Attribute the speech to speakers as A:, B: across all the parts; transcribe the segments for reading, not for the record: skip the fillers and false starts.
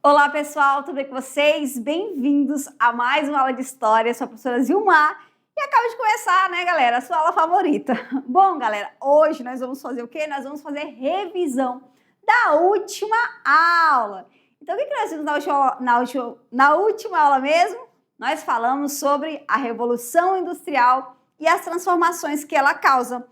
A: Olá pessoal, tudo bem com vocês? Bem-vindos a mais uma aula de História. Eu sou a professora Zilmar e acaba de começar, né galera, a sua aula favorita. Bom galera, hoje nós vamos fazer o quê? Nós vamos fazer revisão da última aula. Então o que nós vimos na última aula mesmo? Nós falamos sobre a Revolução Industrial e as transformações que ela causa.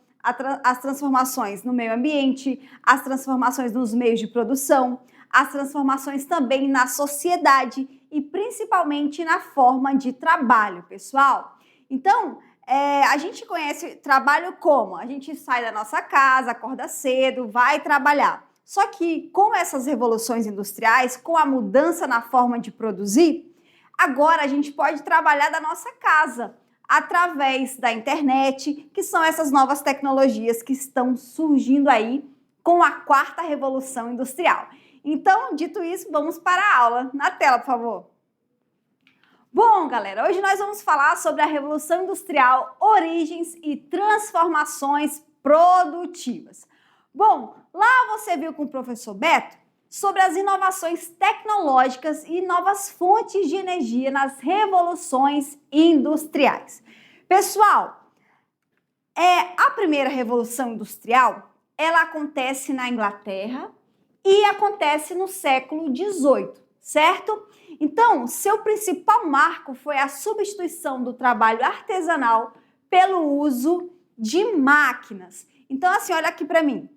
A: As transformações no meio ambiente, as transformações nos meios de produção, as transformações também na sociedade e principalmente na forma de trabalho, pessoal. Então, a gente conhece trabalho como? A gente sai da nossa casa, acorda cedo, vai trabalhar. Só que com essas revoluções industriais, com a mudança na forma de produzir, agora a gente pode trabalhar da nossa casa, através da internet, que são essas novas tecnologias que estão surgindo aí com a quarta revolução industrial. Então, dito isso, vamos para a aula. Na tela, por favor. Bom, galera, hoje nós vamos falar sobre a Revolução Industrial, origens e transformações produtivas. Bom, lá você viu com o professor Beto sobre as inovações tecnológicas e novas fontes de energia nas revoluções industriais. Pessoal, a primeira revolução industrial, ela acontece na Inglaterra e acontece no século XVIII, certo? Então, seu principal marco foi a substituição do trabalho artesanal pelo uso de máquinas. Então, assim, olha aqui para mim.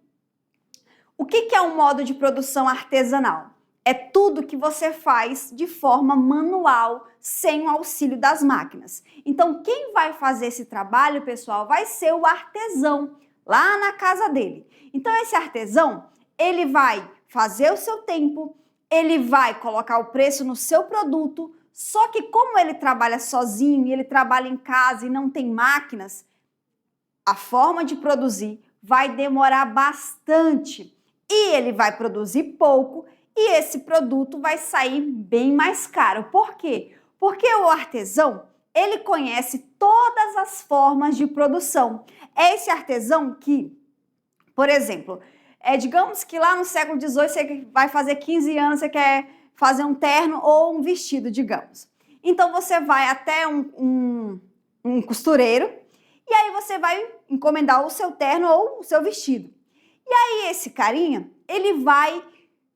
A: O que é um modo de produção artesanal? É tudo que você faz de forma manual, sem o auxílio das máquinas. Então, quem vai fazer esse trabalho, pessoal, vai ser o artesão, lá na casa dele. Então, esse artesão, ele vai fazer o seu tempo, ele vai colocar o preço no seu produto, só que como ele trabalha sozinho, ele trabalha em casa e não tem máquinas, a forma de produzir vai demorar bastante. E ele vai produzir pouco e esse produto vai sair bem mais caro. Por quê? Porque o artesão, ele conhece todas as formas de produção. É esse artesão que, por exemplo, digamos que lá no século XVIII você vai fazer 15 anos, você quer fazer um terno ou um vestido, digamos. Então você vai até um costureiro e aí você vai encomendar o seu terno ou o seu vestido. E aí esse carinha, ele vai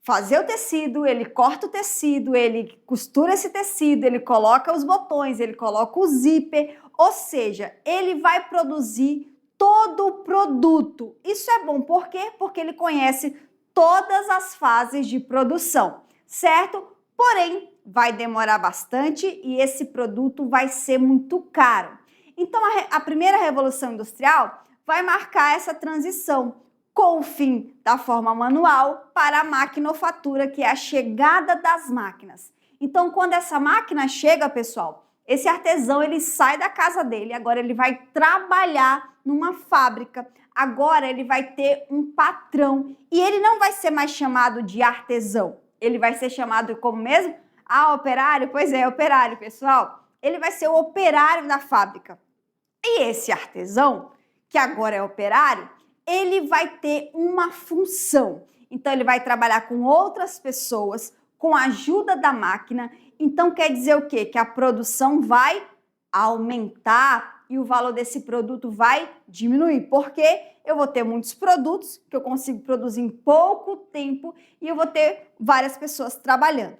A: fazer o tecido, ele corta o tecido, ele costura esse tecido, ele coloca os botões, ele coloca o zíper, ou seja, ele vai produzir todo o produto. Isso é bom, por quê? Porque ele conhece todas as fases de produção, certo? Porém, vai demorar bastante e esse produto vai ser muito caro. Então, a primeira revolução industrial vai marcar essa transição com o fim da forma manual para a maquinofatura, que é a chegada das máquinas. Então, quando essa máquina chega, pessoal, esse artesão, ele sai da casa dele, agora ele vai trabalhar numa fábrica, agora ele vai ter um patrão e ele não vai ser mais chamado de artesão, ele vai ser chamado como mesmo? Ah, operário? Pois é, operário, pessoal. Ele vai ser o operário da fábrica. E esse artesão, que agora é operário, ele vai ter uma função. Então, ele vai trabalhar com outras pessoas, com a ajuda da máquina. Então, quer dizer o quê? Que a produção vai aumentar e o valor desse produto vai diminuir. Porque eu vou ter muitos produtos que eu consigo produzir em pouco tempo e eu vou ter várias pessoas trabalhando.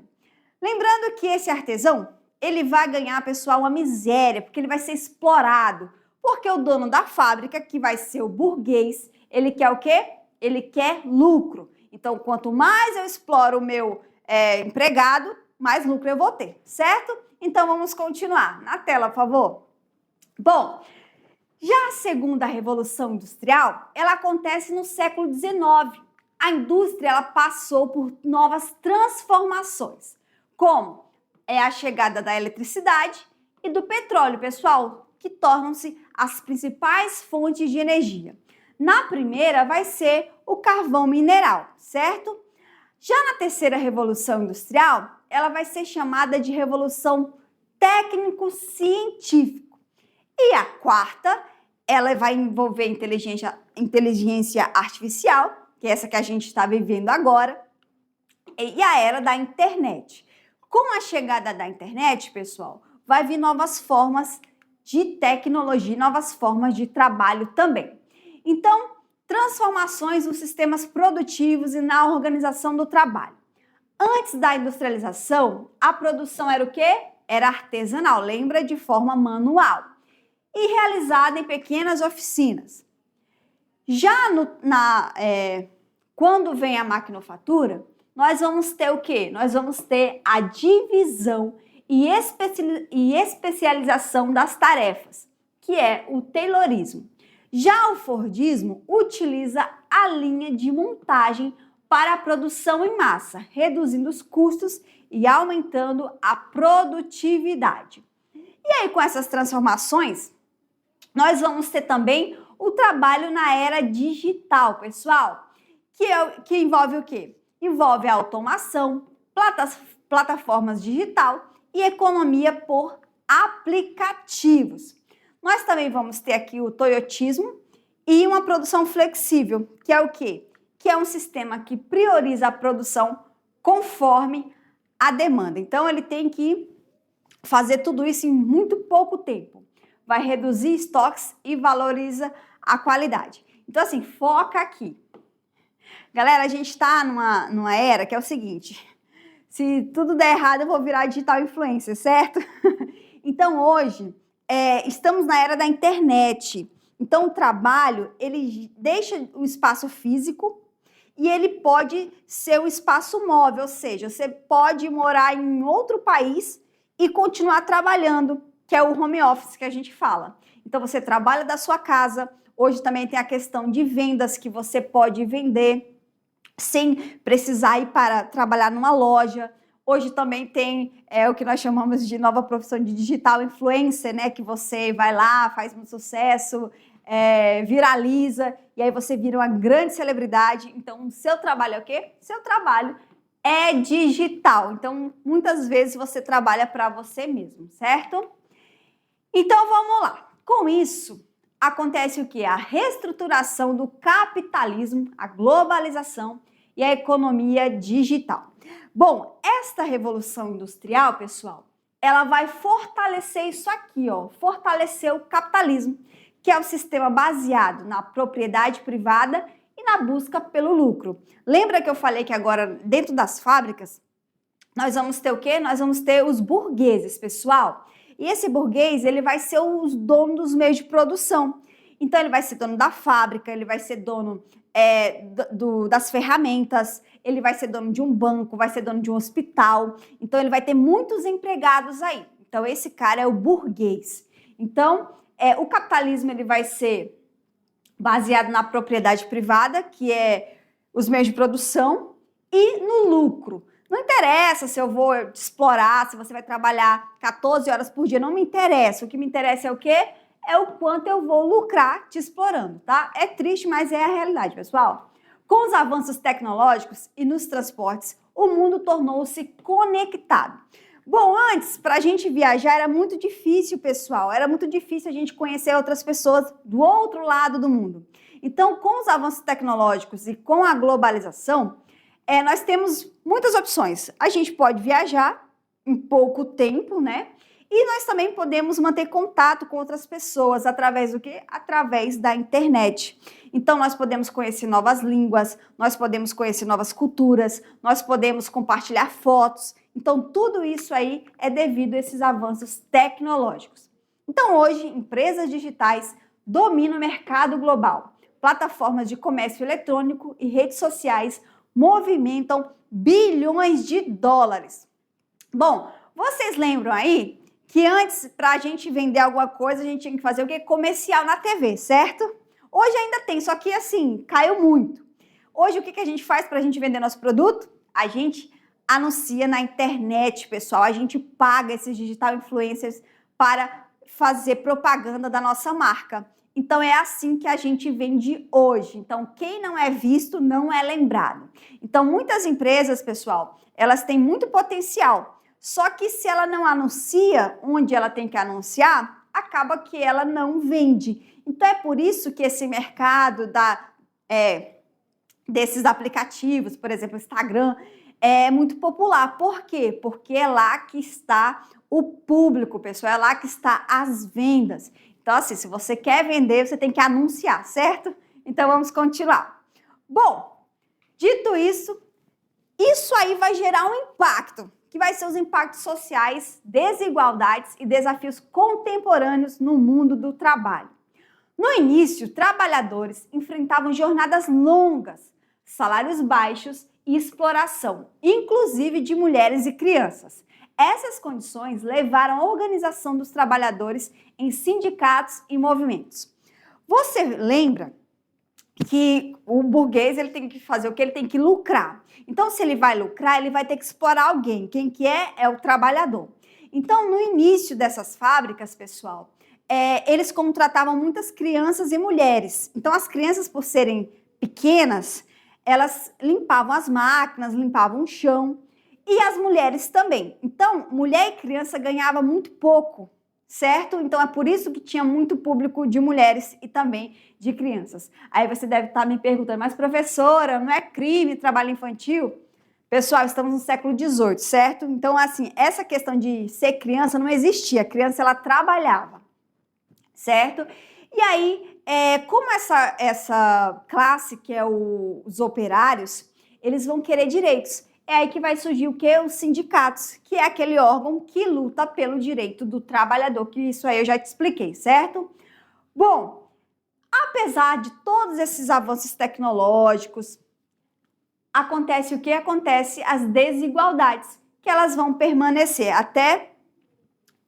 A: Lembrando que esse artesão, ele vai ganhar, pessoal, uma miséria, porque ele vai ser explorado. Porque o dono da fábrica, que vai ser o burguês, ele quer o quê? Ele quer lucro. Então, quanto mais eu exploro o meu empregado, mais lucro eu vou ter, certo? Então, vamos continuar. Na tela, por favor. Bom, já a segunda revolução industrial, ela acontece no século XIX. A indústria, ela passou por novas transformações, como a chegada da eletricidade e do petróleo, pessoal, que tornam-se as principais fontes de energia. Na primeira vai ser o carvão mineral, certo? Já na terceira revolução industrial, ela vai ser chamada de revolução técnico-científica. E a quarta, ela vai envolver inteligência artificial, que é essa que a gente está vivendo agora. e a era da internet. Com a chegada da internet, pessoal, vai vir novas formas de tecnologia, novas formas de trabalho também. Então, transformações nos sistemas produtivos e na organização do trabalho. Antes da industrialização, a produção era o quê? Era artesanal, lembra? De forma manual e realizada em pequenas oficinas. Já quando vem a maquinofatura, nós vamos ter o quê? Nós vamos ter a divisão e especialização das tarefas, que é o taylorismo. Já o Fordismo utiliza a linha de montagem para a produção em massa, reduzindo os custos e aumentando a produtividade. E aí, com essas transformações, nós vamos ter também o trabalho na era digital, pessoal, que envolve o quê? Envolve a automação, plataformas digital e economia por aplicativos. Nós também vamos ter aqui o toyotismo e uma produção flexível, que é o quê? Que é um sistema que prioriza a produção conforme a demanda. Então, ele tem que fazer tudo isso em muito pouco tempo. Vai reduzir estoques e valoriza a qualidade. Então, assim, foca aqui. Galera, a gente está numa era que é o seguinte, se tudo der errado, eu vou virar digital influencer, certo? Então, hoje, estamos na era da internet. Então, o trabalho, ele deixa o espaço físico e ele pode ser um espaço móvel, ou seja, você pode morar em outro país e continuar trabalhando, que é o home office que a gente fala. Então, você trabalha da sua casa. Hoje também tem a questão de vendas, que você pode vender sem precisar ir para trabalhar numa loja. Hoje também tem o que nós chamamos de nova profissão de digital influencer, né? Que você vai lá, faz muito sucesso, viraliza, e aí você vira uma grande celebridade. Então, o seu trabalho é o quê? Seu trabalho é digital. Então, muitas vezes você trabalha para você mesmo, certo? Então, vamos lá. Com isso, acontece o quê? A reestruturação do capitalismo, a globalização e a economia digital. Bom, esta revolução industrial, pessoal, ela vai fortalecer isso aqui, ó, fortalecer o capitalismo, que é o sistema baseado na propriedade privada e na busca pelo lucro. Lembra que eu falei que agora, dentro das fábricas, nós vamos ter o quê? Nós vamos ter os burgueses, pessoal. E esse burguês, ele vai ser o dono dos meios de produção. Então, ele vai ser dono da fábrica, ele vai ser dono das ferramentas, ele vai ser dono de um banco, vai ser dono de um hospital. Então, ele vai ter muitos empregados aí. Então, esse cara é o burguês. Então, o capitalismo ele vai ser baseado na propriedade privada, que é os meios de produção, e no lucro. Não interessa se eu vou te explorar, se você vai trabalhar 14 horas por dia, não me interessa. O que me interessa é o quê? É o quanto eu vou lucrar te explorando, tá? É triste, mas é a realidade, pessoal. Com os avanços tecnológicos e nos transportes, o mundo tornou-se conectado. Bom, antes, para a gente viajar era muito difícil, pessoal. Era muito difícil a gente conhecer outras pessoas do outro lado do mundo. Então, com os avanços tecnológicos e com a globalização, nós temos muitas opções. A gente pode viajar em pouco tempo, né? E nós também podemos manter contato com outras pessoas através do quê? Através da internet. Então, nós podemos conhecer novas línguas, nós podemos conhecer novas culturas, nós podemos compartilhar fotos. Então, tudo isso aí é devido a esses avanços tecnológicos. Então, hoje, empresas digitais dominam o mercado global. Plataformas de comércio eletrônico e redes sociais movimentam bilhões de dólares. Bom, vocês lembram aí que antes, para a gente vender alguma coisa, a gente tinha que fazer o quê? Comercial na TV, certo? Hoje ainda tem, só que assim, caiu muito. Hoje, o que a gente faz para a gente vender nosso produto? A gente anuncia na internet, pessoal. A gente paga esses digital influencers para fazer propaganda da nossa marca. Então, é assim que a gente vende hoje. Então, quem não é visto não é lembrado. Então, muitas empresas, pessoal, elas têm muito potencial. Só que se ela não anuncia onde ela tem que anunciar, acaba que ela não vende. Então, é por isso que esse mercado desses aplicativos, por exemplo, Instagram, é muito popular. Por quê? Porque é lá que está o público, pessoal, é lá que está as vendas. Então, assim, se você quer vender, você tem que anunciar, certo? Então, vamos continuar. Bom, dito isso, isso aí vai gerar um impacto, que vai ser os impactos sociais, desigualdades e desafios contemporâneos no mundo do trabalho. No início, trabalhadores enfrentavam jornadas longas, salários baixos e exploração, inclusive de mulheres e crianças. Essas condições levaram a organização dos trabalhadores em sindicatos e movimentos. Você lembra que o burguês ele tem que fazer o que? Ele tem que lucrar. Então, se ele vai lucrar, ele vai ter que explorar alguém. Quem que é? É o trabalhador. Então, no início dessas fábricas, pessoal, eles contratavam muitas crianças e mulheres. Então, as crianças, por serem pequenas, elas limpavam as máquinas, limpavam o chão. E as mulheres também. Então, mulher e criança ganhava muito pouco, certo? Então, é por isso que tinha muito público de mulheres e também de crianças. Aí você deve estar me perguntando, mas professora, não é crime trabalho infantil? Pessoal, estamos no século XVIII, certo? Então, assim, essa questão de ser criança não existia. A criança, ela trabalhava, certo? E aí, como essa classe, que é os operários, eles vão querer direitos. É aí que vai surgir o quê? Os sindicatos, que é aquele órgão que luta pelo direito do trabalhador, que isso aí eu já te expliquei, certo? Bom, apesar de todos esses avanços tecnológicos, acontece o que acontece? As desigualdades, que elas vão permanecer até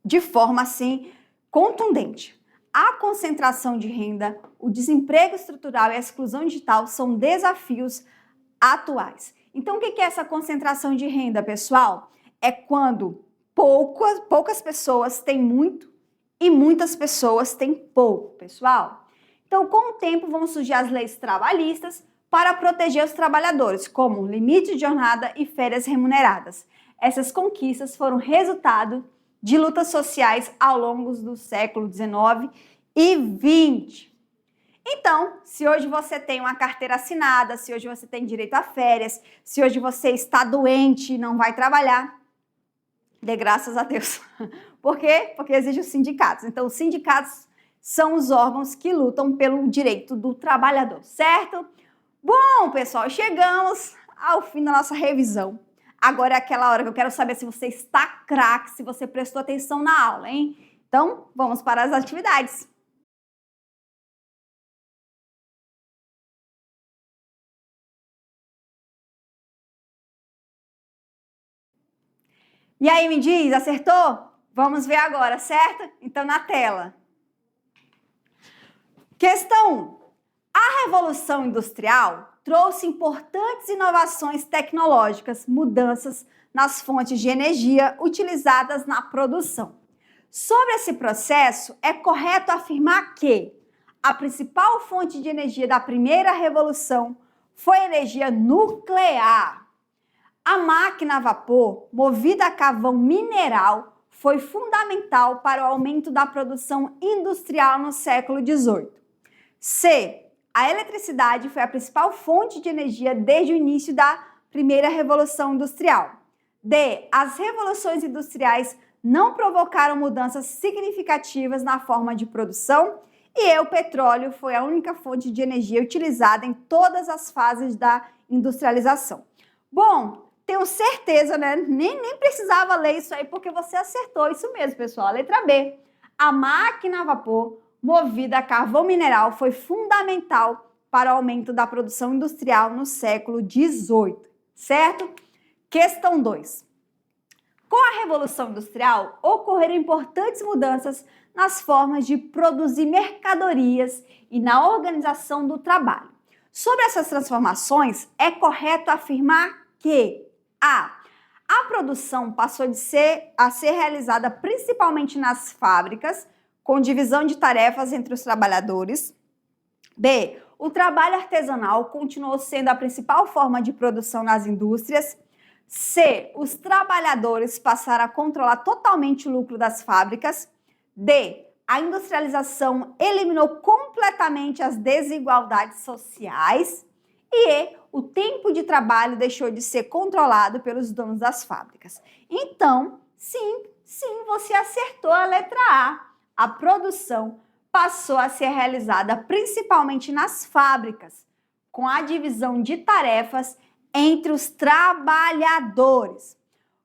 A: de forma assim contundente. A concentração de renda, o desemprego estrutural e a exclusão digital são desafios atuais. Então, o que é essa concentração de renda, pessoal? É quando poucas pessoas têm muito e muitas pessoas têm pouco, pessoal. Então, com o tempo, vão surgir as leis trabalhistas para proteger os trabalhadores, como limite de jornada e férias remuneradas. Essas conquistas foram resultado de lutas sociais ao longo do século XIX e XX. Então, se hoje você tem uma carteira assinada, se hoje você tem direito a férias, se hoje você está doente e não vai trabalhar, dê graças a Deus. Por quê? Porque existem os sindicatos. Então, os sindicatos são os órgãos que lutam pelo direito do trabalhador, certo? Bom, pessoal, chegamos ao fim da nossa revisão. Agora é aquela hora que eu quero saber se você está craque, se você prestou atenção na aula, hein? Então, vamos para as atividades. E aí, me diz, acertou? Vamos ver agora, certo? Então, na tela. Questão 1. A Revolução Industrial trouxe importantes inovações tecnológicas, mudanças nas fontes de energia utilizadas na produção. Sobre esse processo, é correto afirmar que a principal fonte de energia da primeira revolução foi a energia nuclear. A máquina a vapor, movida a carvão mineral, foi fundamental para o aumento da produção industrial no século XVIII. C. A eletricidade foi a principal fonte de energia desde o início da primeira revolução industrial. D. As revoluções industriais não provocaram mudanças significativas na forma de produção e o petróleo foi a única fonte de energia utilizada em todas as fases da industrialização. Bom, tenho certeza, né? Nem precisava ler isso aí porque você acertou. Isso mesmo, pessoal. A letra B. A máquina a vapor movida a carvão mineral foi fundamental para o aumento da produção industrial no século XVIII, certo? Questão 2. Com a Revolução Industrial, ocorreram importantes mudanças nas formas de produzir mercadorias e na organização do trabalho. Sobre essas transformações, é correto afirmar que a produção passou a ser realizada principalmente nas fábricas, com divisão de tarefas entre os trabalhadores. B. O trabalho artesanal continuou sendo a principal forma de produção nas indústrias. C. Os trabalhadores passaram a controlar totalmente o lucro das fábricas. D. A industrialização eliminou completamente as desigualdades sociais. E E, o tempo de trabalho deixou de ser controlado pelos donos das fábricas. Então, sim, você acertou a letra A. A produção passou a ser realizada principalmente nas fábricas, com a divisão de tarefas entre os trabalhadores.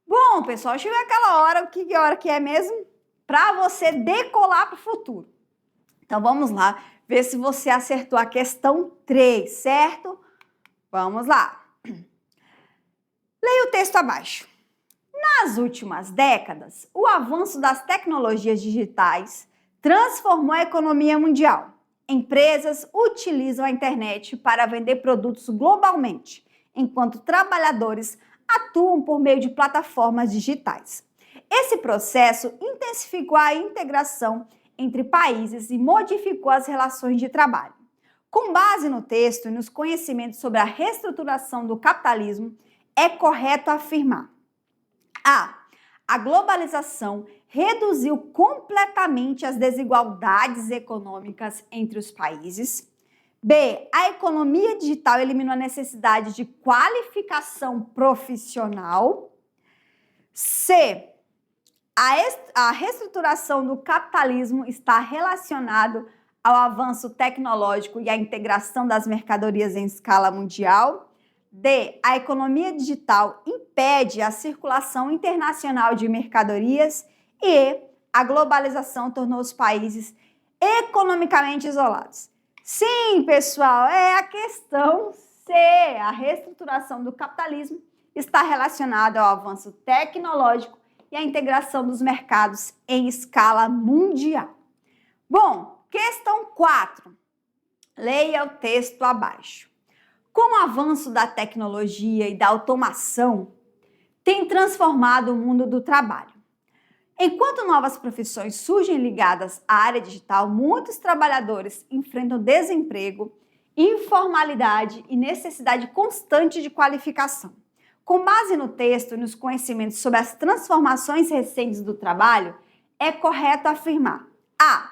A: Bom, pessoal, chegou aquela hora, que hora que é mesmo? Para você decolar para o futuro. Então, vamos lá, ver se você acertou a questão 3, certo? Vamos lá. Leia o texto abaixo. Nas últimas décadas, o avanço das tecnologias digitais transformou a economia mundial. Empresas utilizam a internet para vender produtos globalmente, enquanto trabalhadores atuam por meio de plataformas digitais. Esse processo intensificou a integração entre países e modificou as relações de trabalho. Com base no texto e nos conhecimentos sobre a reestruturação do capitalismo, é correto afirmar: A globalização reduziu completamente as desigualdades econômicas entre os países. B, a economia digital eliminou a necessidade de qualificação profissional. C, a reestruturação do capitalismo está relacionado ao avanço tecnológico e à integração das mercadorias em escala mundial. D, a economia digital impede a circulação internacional de mercadorias. E, a globalização tornou os países economicamente isolados. Sim, pessoal, é a questão C. A reestruturação do capitalismo está relacionada ao avanço tecnológico e à integração dos mercados em escala mundial. Bom, questão 4. Leia o texto abaixo. Com o avanço da tecnologia e da automação, tem transformado o mundo do trabalho. Enquanto novas profissões surgem ligadas à área digital, muitos trabalhadores enfrentam desemprego, informalidade e necessidade constante de qualificação. Com base no texto e nos conhecimentos sobre as transformações recentes do trabalho, é correto afirmar: A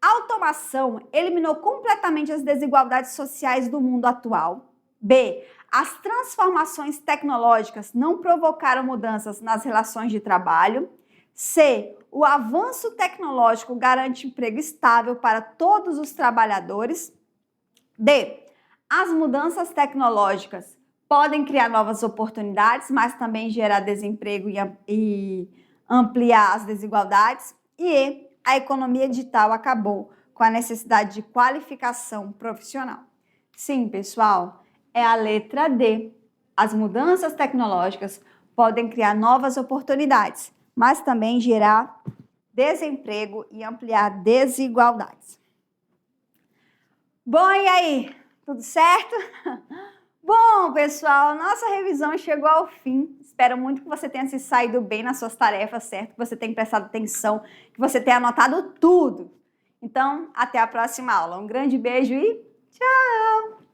A: automação eliminou completamente as desigualdades sociais do mundo atual. B, as transformações tecnológicas não provocaram mudanças nas relações de trabalho. C, o avanço tecnológico garante emprego estável para todos os trabalhadores. D, as mudanças tecnológicas podem criar novas oportunidades, mas também gerar desemprego e ampliar as desigualdades. E, a economia digital acabou com a necessidade de qualificação profissional. Sim, pessoal, é a letra D. As mudanças tecnológicas podem criar novas oportunidades, mas também gerar desemprego e ampliar desigualdades. Bom, e aí? Tudo certo? Bom, pessoal, nossa revisão chegou ao fim. Espero muito que você tenha se saído bem nas suas tarefas, certo? Que você tenha prestado atenção, que você tenha anotado tudo. Então, até a próxima aula. Um grande beijo e tchau!